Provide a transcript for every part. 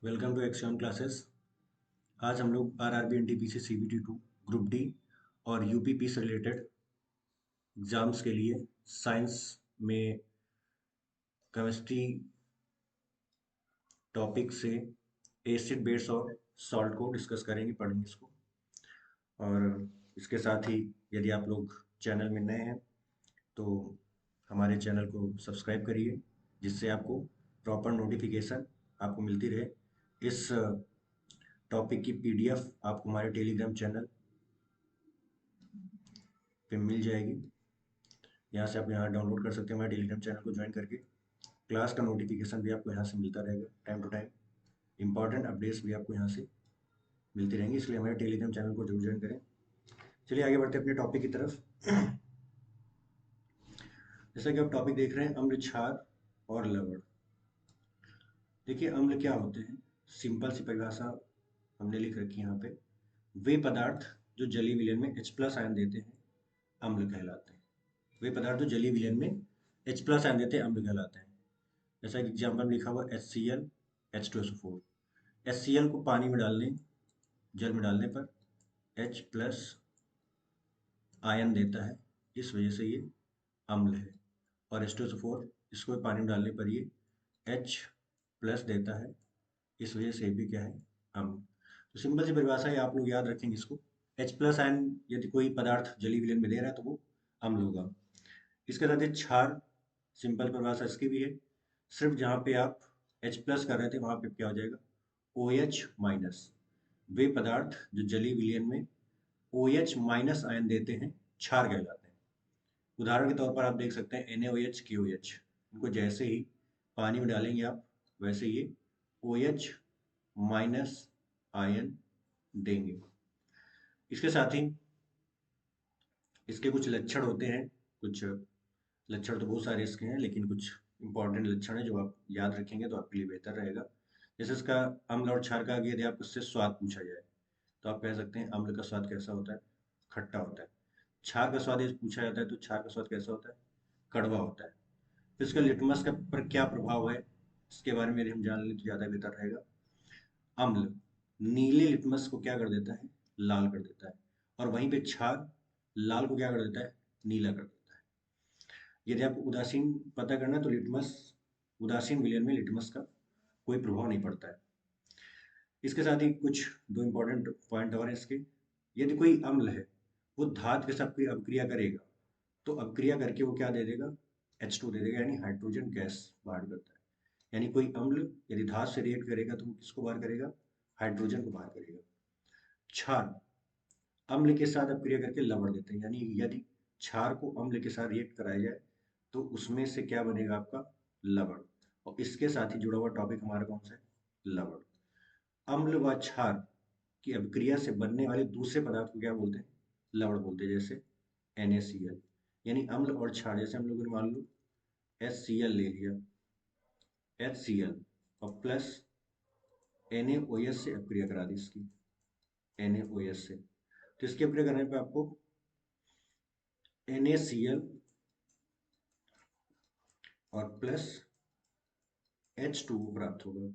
Welcome to action classes. आज हम लोग RRB NTPC CBT 2 group D और यूपीपी से रिलेटेड एग्जाम्स के लिए साइंस में केमिस्ट्री टॉपिक से एसिड बेस और सॉल्ट को डिस्कस करेंगे, पढ़ेंगे इसको। और इसके साथ ही यदि आप लोग चैनल में नए हैं तो हमारे चैनल को सब्सक्राइब करिए, जिससे आपको प्रॉपर नोटिफिकेशन आपको मिलती रहे। इस टॉपिक की पीडीएफ आपको हमारे टेलीग्राम चैनल पे मिल जाएगी। यहाँ से आप यहाँ डाउनलोड कर सकते हैं, हमारे टेलीग्राम चैनल को ज्वाइन करके। क्लास का नोटिफिकेशन भी आपको यहाँ से मिलता रहेगा time to time. Important updates भी आपको यहाँ से मिलती रहेंगी, इसलिए हमारे टेलीग्राम चैनल को जरूर ज्वाइन करें। चलिए आगे बढ़ते हैं अपने टॉपिक की तरफ। जैसा कि आप टॉपिक देख रहे हैं, अम्ल, क्षार और लवण। देखिए, अम्ल क्या होते हैं, सिंपल सी परिभाषा हमने लिख रखी है यहाँ पे। वे पदार्थ जो जलीय विलयन में H+ आयन देते हैं अम्ल कहलाते हैं। वे पदार्थ जो जलीय विलयन में H+ आयन देते हैं अम्ल कहलाते हैं। जैसा कि एग्जाम्पल में लिखा हुआ HCl H2SO4। HCl को पानी में डालने, जल में डालने पर H+ आयन देता है, इस वजह से ये अम्ल है। और H2SO4 इसको पानी में डालने पर ये H+ देता है, इस वजह से भी क्या है, अम्ल। तो सिंपल सी परिभाषा है, आप लोग याद रखेंगे इसको। H+ आयन यदि कोई पदार्थ जलीय विलयन में दे रहा है तो वो अम्ल होगा। इसके साथ ही क्षार, सिंपल परिभाषा इसकी भी है। सिर्फ जहाँ पे आप H+ कर रहे थे वहाँ पे क्या हो जाएगा, OH-। वे पदार्थ जो जलीय विलयन में OH- आयन देते हैं क्षार कहलाते हैं। उदाहरण के तौर पर आप देख सकते हैं NaOH, KOH। इनको जैसे ही पानी में डालेंगे आप, वैसे ये OH- आयन देंगे। इसके साथ ही इसके कुछ लक्षण होते हैं। कुछ लक्षण तो बहुत सारे इसके हैं, लेकिन कुछ इंपॉर्टेंट लक्षण है जो आप याद रखेंगे तो आपके लिए बेहतर रहेगा। जैसे इसका अम्ल और क्षार का आगे यदि आप उससे स्वाद पूछा जाए तो आप कह सकते हैं अम्ल का स्वाद कैसा होता है, खट्टा होता है। क्षार का स्वाद यदि पूछा जाता है तो क्षार का स्वाद कैसा होता है, कड़वा होता है। फिर इसका लिटमस का पर क्या प्रभाव है, इसके बारे में यदि हम जान लें तो ज़्यादा बेहतर रहेगा। अम्ल नीले लिटमस को क्या कर देता है, लाल कर देता है। और वहीं पे क्षार लाल को क्या कर देता है, नीला कर देता है। यदि आपको उदासीन पता करना है तो लिटमस, उदासीन विलयन में लिटमस का कोई प्रभाव नहीं पड़ता है। इसके साथ ही कुछ दो इंपॉर्टेंट पॉइंट और हैं इसके। यदि कोई अम्ल है वो धातु के साथ कोई अभिक्रिया करेगा तो अभिक्रिया करके वो क्या दे देगा, H2 दे देगा, यानी हाइड्रोजन गैस बाहर करता है। यानी कोई अम्ल यदि धातु से रिएक्ट करेगा तो वो किसको बाहर करेगा, हाइड्रोजन को बाहर करेगा। क्षार अम्ल के साथ अभिक्रिया करके लवण देते हैं, यानी यदि क्षार को अम्ल के साथ रिएक्ट कराया जाए तो उसमें से क्या बनेगा, आपका लवण। और इसके साथ ही जुड़ा हुआ टॉपिक हमारा कौन सा है, लवण। अम्ल व क्षार की अभिक्रिया से बनने वाले दूसरे पदार्थ को क्या बोलते हैं, लवण बोलते हैं। जैसे NaCl, यानी अम्ल और क्षार, जैसे हम लोगों ने मान लो HCl ले लिया, HCl और प्लस NaOH से अभिक्रिया करा दी इसकी, NaOH से। तो इसकी अभिक्रिया करने पे आपको NaCl और प्लस H2O प्राप्त होगा,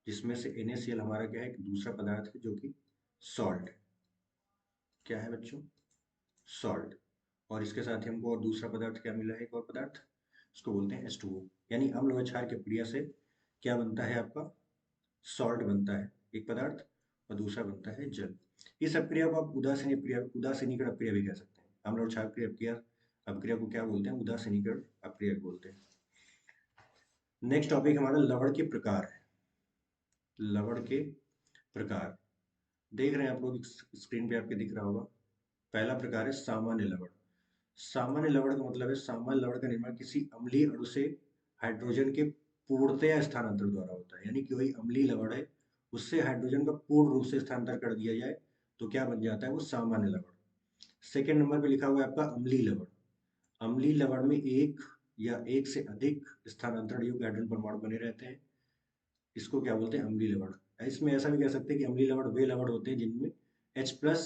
जिसमें से NaCl हमारा क्या है, एक दूसरा पदार्थ है जो कि सॉल्ट है। क्या है बच्चों, सॉल्ट। और इसके साथ ही हमको और दूसरा पदार्थ क्या मिला है, एक और पदार्थ, इसको बोलते हैं H2O। यानी अम्ल व क्षार की क्रिया से क्या बनता है, आपका सॉल्ट बनता है एक पदार्थ, और दूसरा बनता है जल। इस अभिक्रिया को आप उदासीनीकरण अभिक्रिया भी कह सकते हैं। अम्ल और क्षार की अभिक्रिया को क्या बोलते हैं, उदासीनीकरण अभिक्रिया बोलते हैं। नेक्स्ट टॉपिक हमारा लवण के प्रकार है। लवण के प्रकार देख रहे हैं आप लोग, स्क्रीन पे आपके दिख रहा होगा। पहला प्रकार है सामान्य लवण। सामान्य लवण का मतलब है, सामान्य लवण का निर्माण किसी अम्लीय अणु से हाइड्रोजन के पूर्णतया स्थानांतरण द्वारा होता है। यानी कि कोई अम्लीय लवण है, उससे हाइड्रोजन का पूर्ण रूप से स्थानांतरण कर दिया जाए तो क्या बन जाता है, वो सामान्य लवण। सेकेंड नंबर पे लिखा हुआ है आपका अम्लीय लवण। अम्लीय लवण में एक या एक से अधिक स्थानांतरण युक्त हाइड्रोजन परमाणु बने रहते हैं, इसको क्या बोलते हैं, अम्लीय लवण। इसमें ऐसा भी कह सकते हैं कि अम्लीय लवण वे लवण होते हैं जिनमें H+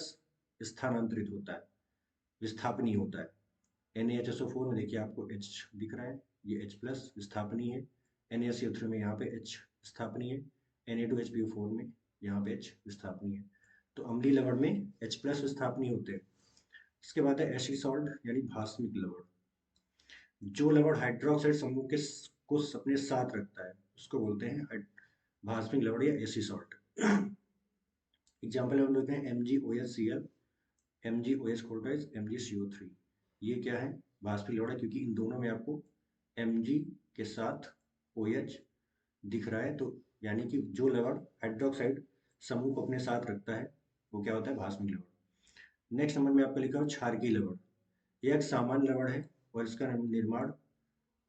स्थानांतरित होता है, विस्थापनीय होता है। NaHSO4 में देखिए आपको H दिख रहा है, ये H+ विस्थापनीय है। NaCO3 में यहाँ पे H विस्थापनीय है। Na2HPO4 में यहाँ पे H विस्थापनीय है, तो अम्लीय लवण में H+ विस्थापनीय होते हैं। इसके बाद है एसिड सॉल्ट यानी भास्मिक लवण। जो लवण हाइड्रोक्साइड समूह के को अपने साथ रखता है उसको बोलते हैं भास्मिक लवण या एसिड सॉल्ट। एग्जाम्पल हम लेते हैं MgOHCl, MgOH MgCO3। ये क्या है? भास्मिक लवण है, क्योंकि इन दोनों में आपको Mg के साथ OH दिख रहा है, तो यानी कि जो लवण हाइड्रोक्साइड समूह को अपने साथ रखता है वो क्या होता है? भास्मिक लवण। नेक्स्ट नंबर में आपका लिखा हुआ क्षारकीय लवण। यह एक सामान्य लवण है और इसका निर्माण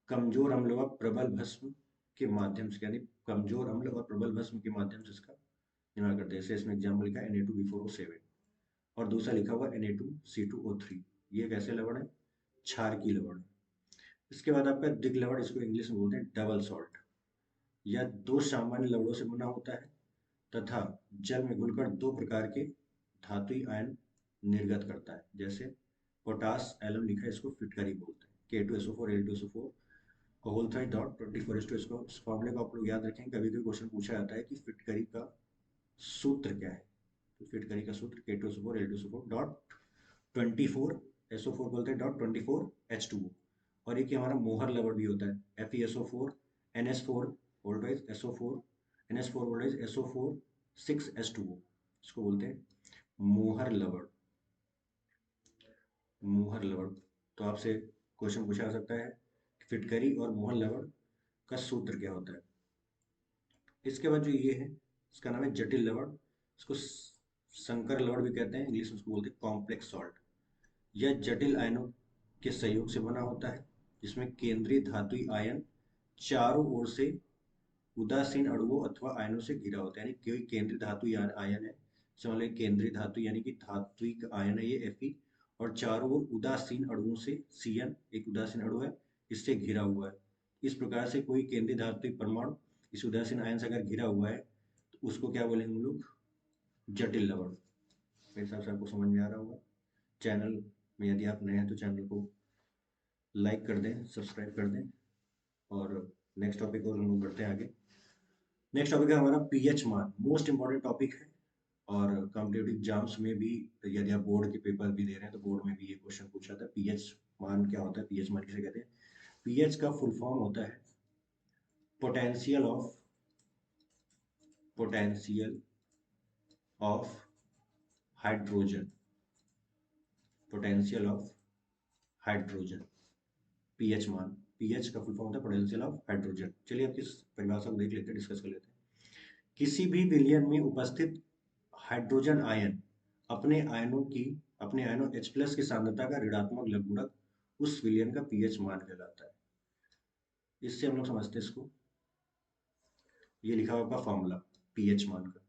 कमजोर अम्ल व प्रबल भस्म के माध्यम से, यानी कमजोर अम्ल और प्रबल भस्म के माध्यम से इसका निर्माण करते हैं। जैसे इसमें एग्जाम्पल लिखा है Na2B4O7 और दूसरा लिखा हुआ Na2C2O3। ये कैसे लवण है? क्षारकीय लवण है। इसके बाद आपका द्विग लवण, इसको इंग्लिश में बोलते हैं डबल सॉल्ट। यह दो सामान्य लवणों से बना होता है तथा जल में घुलकर दो प्रकार के धातुई आयन निर्गत करता है। जैसे पोटास एलम लिखा है, इसको फिटकरी बोलते हैं। K2SO4 Al2SO4 whole थ्राइड dot 24:2। इसको इस फॉर्मूले को आप लोग याद रखें, कभी कभी क्वेश्चन पूछा जाता है कि फिटकरी का सूत्र क्या है। तो फिटकरी का सूत्र K2SO4 Al2SO4 डॉट 24 SO4 बोलते हैं डॉट 24 H2O। और एक हमारा मोहर लवण भी होता है FeSO4 NS4 voltage SO4 NS4 voltage SO4 6H2O। इसको बोलते हैं मोहर लवण। मोहर लवण। तो आपसे क्वेश्चन पूछा जा सकता है फिटकरी और मोहर लवण का सूत्र क्या होता है। इसके बाद जो ये है इसका नाम है जटिल लवण। इसको संकर लवण भी कहते हैं, इंग्लिश में उसको बोलते हैं कॉम्प्लेक्स सॉल्ट। यह जटिल आयनों के सहयोग से बना होता है जिसमें केंद्रीय धातुई आयन चारों ओर से उदासीन अणुओं अथवा आयनों से घिरा होता है। यानी कोई केंद्रीय धातुई आयन है, समझ लीजिए केंद्रीय धातु यानी कि धात्विक आयन है ये Fe, और चारों ओर उदासीन अणुओं से Cn एक उदासीन अणु है, इससे घिरा हुआ है। इस प्रकार से कोई केंद्रीय धात्विक परमाणु इस उदासीन आयन से अगर घिरा हुआ है तो उसको क्या बोलेंगे हम लोग? जटिल लवण। मेरे हिसाब से आपको समझ में आ रहा होगा। चैनल में यदि आप नए हैं तो चैनल को लाइक कर दें, सब्सक्राइब कर दें। और नेक्स्ट टॉपिक और हम लोग बढ़ते हैं आगे। नेक्स्ट टॉपिक है हमारा पीएच मान। मोस्ट इंपॉर्टेंट टॉपिक है और कॉम्पिटिटिव एग्जाम्स में भी, यदि आप बोर्ड के पेपर भी दे रहे हैं तो बोर्ड में भी ये क्वेश्चन पूछा था, पीएच मान क्या होता है, पीएच मान किसे कहते हैं। पीएच का फुल फॉर्म होता है potential of hydrogen. Potential of hydrogen pH मान। पीएच का फुल फॉर्म होता है पोटेंशियल ऑफ हाइड्रोजन। चलिए अब इस परिभाषा को देख लेते हैं, डिस्कस कर लेते हैं। किसी भी विलयन में उपस्थित हाइड्रोजन आयन अपने आयनों H+ की सांद्रता का ऋणात्मक लघुगणक उस विलयन का पीएच मान कहलाता है। इससे हम लोग समझते हैं इसको। ये लिखा हुआ आपका फॉर्मूला पीएच मान का,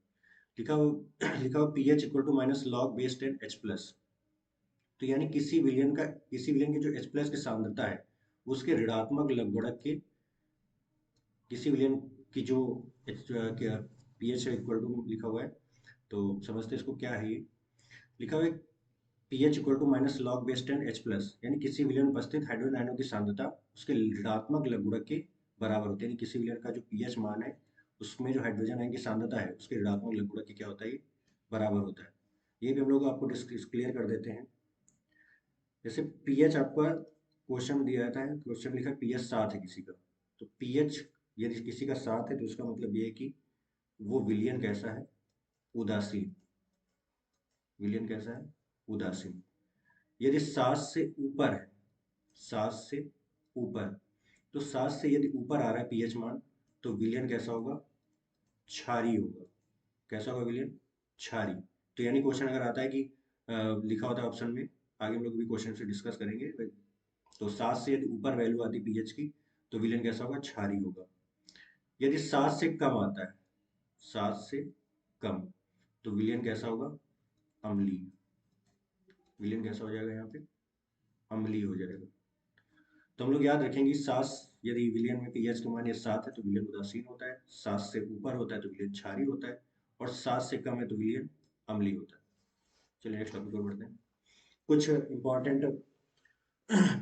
लिखा हुआ pH equal to minus log base 10 H+। तो यानी किसी विलयन की जो H+ की सांद्रता है उसके ऋणात्मक लघुगणक के, किसी विलयन की जो पीएच इक्वल टू लिखा हुआ है, तो समझते इसको क्या है। ये लिखा हुआ है pH equal to minus log base 10 H+, यानी किसी विलयन में उपस्थित हाइड्रोजन आयनों की सांद्रता उसके ऋणात्मक लघुगणक के बराबर होती है। यानी किसी विलयन का जो पीएच मान है उसमें जो हाइड्रोजन आयन की सांद्रता है उसके ऋणात्मक लघुगणक के क्या होता है, ये बराबर होता है। ये भी हम लोग आपको क्लियर कर देते हैं। जैसे पीएच आपका क्वेश्चन में दिया जाता है, क्वेश्चन लिखा पीएच 7 है किसी का, तो पीएच यदि किसी का 7 है तो उसका मतलब ये है कि वो विलयन कैसा है, उदासीन। विलयन कैसा है, उदासीन। यदि 7 से ऊपर है, 7 से ऊपर, तो 7 से यदि ऊपर आ रहा है पीएच मान तो विलयन कैसा होगा, क्षारीय होगा। कैसा होगा विलयन, क्षारीय। तो यानी क्वेश्चन अगर आता है कि लिखा होता है ऑप्शन में, आगे हम लोग भी क्वेश्चन से डिस्कस करेंगे, तो 7 से यदि ऊपर वैल्यू आती है पीएच की तो विलयन कैसा होगा, क्षारीय होगा। यदि 7 से कम आता है, 7 से कम, तो विलयन कैसा होगा, अम्लीय। विलयन कैसा हो जाएगा यहाँ पे, अम्लीय हो जाएगा। तो हम लोग याद रखेंगे 7 यदि विलयन में पीएच का मान ये 7 है तो विलयन उदासीन होता है, 7 से ऊपर होता है तो विलयन क्षारीय होता है, और 7 से कम है तो विलयन अम्लीय होता है। चलिए नेक्स्ट टॉपिक पर बढ़ते हैं। कुछ इंपॉर्टेंट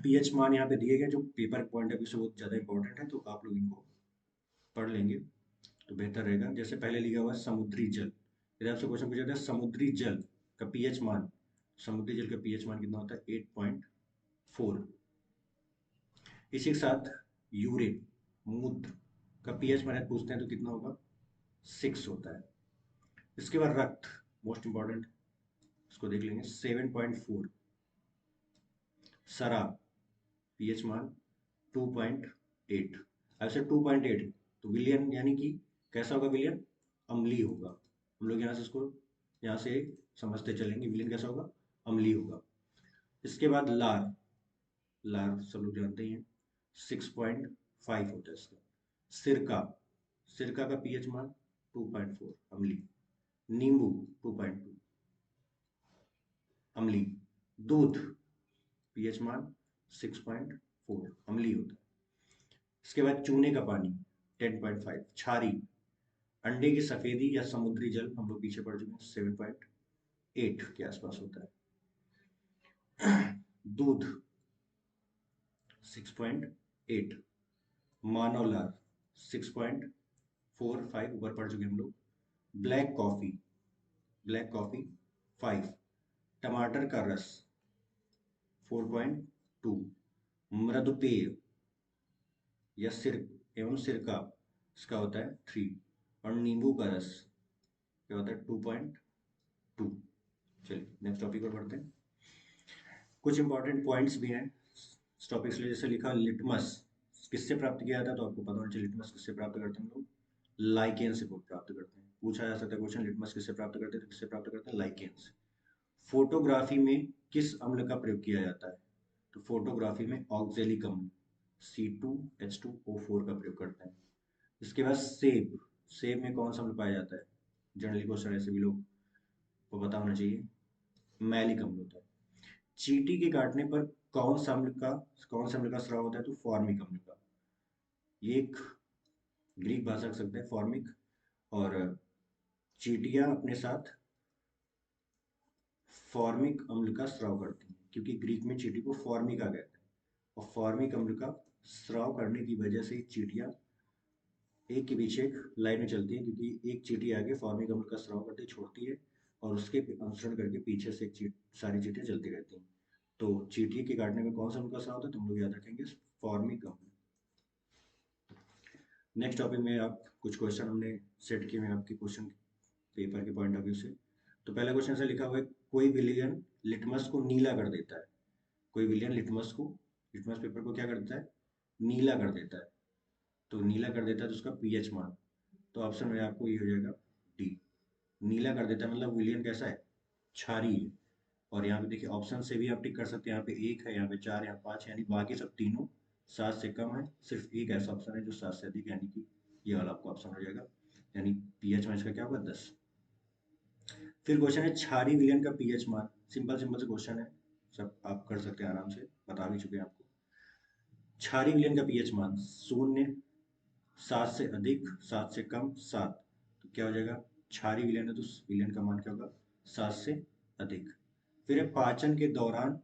पीएच मान यहाँ पे दिए गए जो पेपर पॉइंट ऑफ व्यू से बहुत ज़्यादा इंपॉर्टेंट है, तो आप लोग इनको पढ़ लेंगे। तो बेहतर रहेगा। जैसे पहले लिखा हुआ है समुद्री जल, यदि आपसे क्वेश्चन पूछा जाता है समुद्री जल का पीएच मान, समुद्री जल का पीएच मान कितना होता है 8.4। इसी के साथ यूरिन, मूत्र का पीएच मान पूछते हैं तो कितना होगा 6 होता है। इसके बाद रक्त, मोस्ट इंपॉर्टेंट, इसको देख लेंगे 7.4। शराब, पीएच मान 2.8। ऐसे 2.8 तो विलियन यानी कि कैसा होगा विलियन, अम्लीय होगा। हम लोग यहाँ से इसको यहाँ से समझते चलेंगे विलियन कैसा होगा, अम्लीय होगा। इसके बाद लार, लार सब लोग जानते ही हैं 6.5 होता है इसका। सिरका, सिरका का पीएच मान 2.4 अम्लीय। नींबू 2.2 अम्लीय। दूध पीएच मान 6.4 अम्लीय होता है। इसके बाद चूने का पानी 10.5। क्षारी, अंडे की सफेदी या समुद्री जल हम लोग पीछे पड़ चुके हैं 7.8 के आसपास होता है। दूध 6.8। मानव लार 6.45 ऊपर पड़ चुके हम लोग। Black coffee, black coffee 5। टमाटर का रस 4.2। मृदु पेय या सिरक एवं सिरका इसका होता है 3। और नींबू का रस क्या होता है 2.2। चलिए नेक्स्ट टॉपिक पर बढ़ते हैं। कुछ इंपॉर्टेंट पॉइंट्स भी हैं इस टॉपिक से, जैसे लिखा लिटमस किससे प्राप्त किया जाता है, तो आपको पता होना चाहिए लिटमस किससे प्राप्त करते हैं हम लोग, लाइकेन से प्राप्त करते हैं। पूछा जा सकता है क्वेश्चन लिटमस किससे प्राप्त करते हैं, तो किससे प्राप्त करते हैं, लाइकेन से। फोटोग्राफी में किस अम्ल का प्रयोग किया जाता है, तो फोटोग्राफी में ऑक्जेलिक अम्ल C2H2O4 का प्रयोग करते हैं। इसके बाद सेब, सेब में कौन सा अम्ल पाया जाता है, जनरली क्वेश्चन ऐसे भी लोग को पता होना चाहिए, मैलिक अम्ल होता है। चींटी के काटने पर कौन सा अम्ल का स्राव होता है, तो फॉर्मिक अम्ल का। ये एक ग्रीक भाषा का शब्द है फॉर्मिक, और चींटियां अपने साथ फॉर्मिक अम्ल का स्राव करती हैं, क्योंकि ग्रीक में चींटी को फॉर्मिका कहते हैं, और फॉर्मिक अम्ल का स्राव करने की वजह से चींटियां एक के पीछे एक लाइन में चलती है, क्योंकि एक चींटी आगे फॉर्मिक अम्ल का स्राव करते छोड़ती है और उसके अनुसरण करके पीछे से सारी चींटियां चलती रहती हैं। तो चींटी के काटने में कौन सा अम्ल का स्राव होता है, तुम लोग याद रखेंगे फॉर्मिक अम्ल। नेक्स्ट टॉपिक में आप कुछ क्वेश्चन हमने सेट किए हैं आपके क्वेश्चन पेपर के पॉइंट ऑफ व्यू से। तो पहला क्वेश्चन से लिखा हुआ है कोई विलियन लिटमस को नीला कर देता है। कोई विलियन लिटमस पेपर को क्या कर देता है, नीला कर देता है। तो नीला कर देता है तो उसका पीएच मान, तो ऑप्शन में आपको ये हो जाएगा डी। नीला कर देता है मतलब विलियन कैसा है, क्षारीय है। और यहाँ पे देखिए ऑप्शन से भी आप टिक कर सकते हैं, यहाँ पे 1 है, यहाँ पे 4, यहाँ 5 है, यानी बाकी सब तीनों 7 से कम है। सिर्फ एक ऐसा ऑप्शन है जो 7 से अधिक, यानी कि ये वाला आपका ऑप्शन हो जाएगा, यानी पीएच मान इसका क्या होगा 10। फिर क्वेश्चन है क्षारीय विलयन का पीएच मान। सिंपल सिंपल से क्वेश्चन है, सब आप कर सकते हैं आराम से, बता भी चुके हैं आपको। क्षारीय विलयन का पीएच मान 0, 7 से अधिक, 7 से कम, 7। तो क्या हो जाएगा, क्षारीय विलयन है तो विलयन का मान क्या होगा 7 से अधिक। फिर है पाचन के दौरान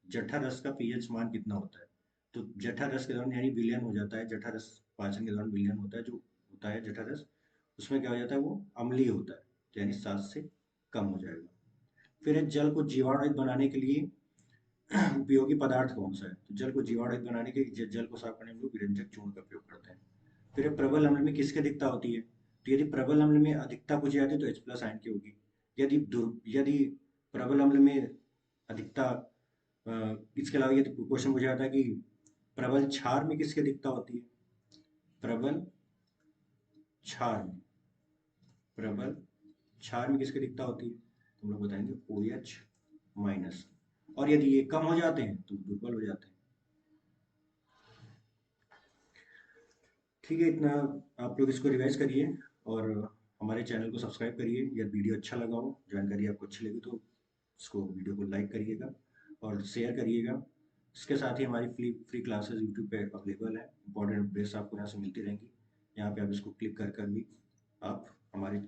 जठर रस का पीएच मान कितना होता है, तो जठर रस के दौरान यानी विलयन हो जाता है, जठर रस पाचन के दौरान विलयन होता है, जो होता है जठर रस उसमें क्या हो जाता है वो अम्लीय होता है, तो यानी 7 से कम हो जाएगा। फिर है जल को जीवाणुरहित बनाने के लिए उपयोगी पदार्थ कौन सा है, तो जल को जीवाणुरहित बनाने के लिए जल को साफ करने में लोग विरंजक चूर्ण का प्रयोग करते हैं। फिर है प्रबल अम्ल में किसकी अधिकता होती है, तो यदि प्रबल अम्ल में अधिकता पूछी जाती है तो H+ आयन की होगी। यदि प्रबल अम्ल में अधिकता इसके अलावा यदि क्वेश्चन पूछा जाता है कि प्रबल क्षार में किसकी अधिकता होती है, प्रबल क्षार में प्रबल क्षार में किसकी अधिकता होती है, तो हम लोग बताएंगे OH-। और यदि ये कम हो जाते हैं तो दुर्बल हो जाते हैं। ठीक है, इतना आप लोग इसको रिवाइज करिए और हमारे चैनल को सब्सक्राइब करिए। यदि वीडियो अच्छा लगा हो, जानकारी आपको अच्छी लगी तो इसको वीडियो को लाइक करिएगा और शेयर करिएगा। इसके साथ ही हमारी फ्री क्लासेस यूट्यूब पे अवेलेबल है, इंपॉर्टेंट अपडेट्स आपको यहाँ से मिलती रहेंगी। यहाँ पे आप इसको क्लिक कर कर भी आप हमारे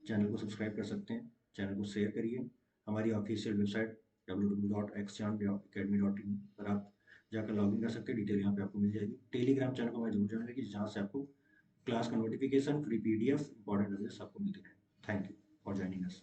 चैनल को सब्सक्राइब कर सकते हैं। चैनल को शेयर करिए। हमारी ऑफिशियल वेबसाइट www.xchanacademy.in पर आप जाकर लॉगिन कर सकते हैं, डिटेल यहाँ पे आपको मिल जाएगी। टेलीग्राम चैनल को मैं जरूर ज्वाइन रखिए, जहाँ से आपको क्लास का notification, free PDF, important knowledge आपको मिलती रहे। Thank you for joining us.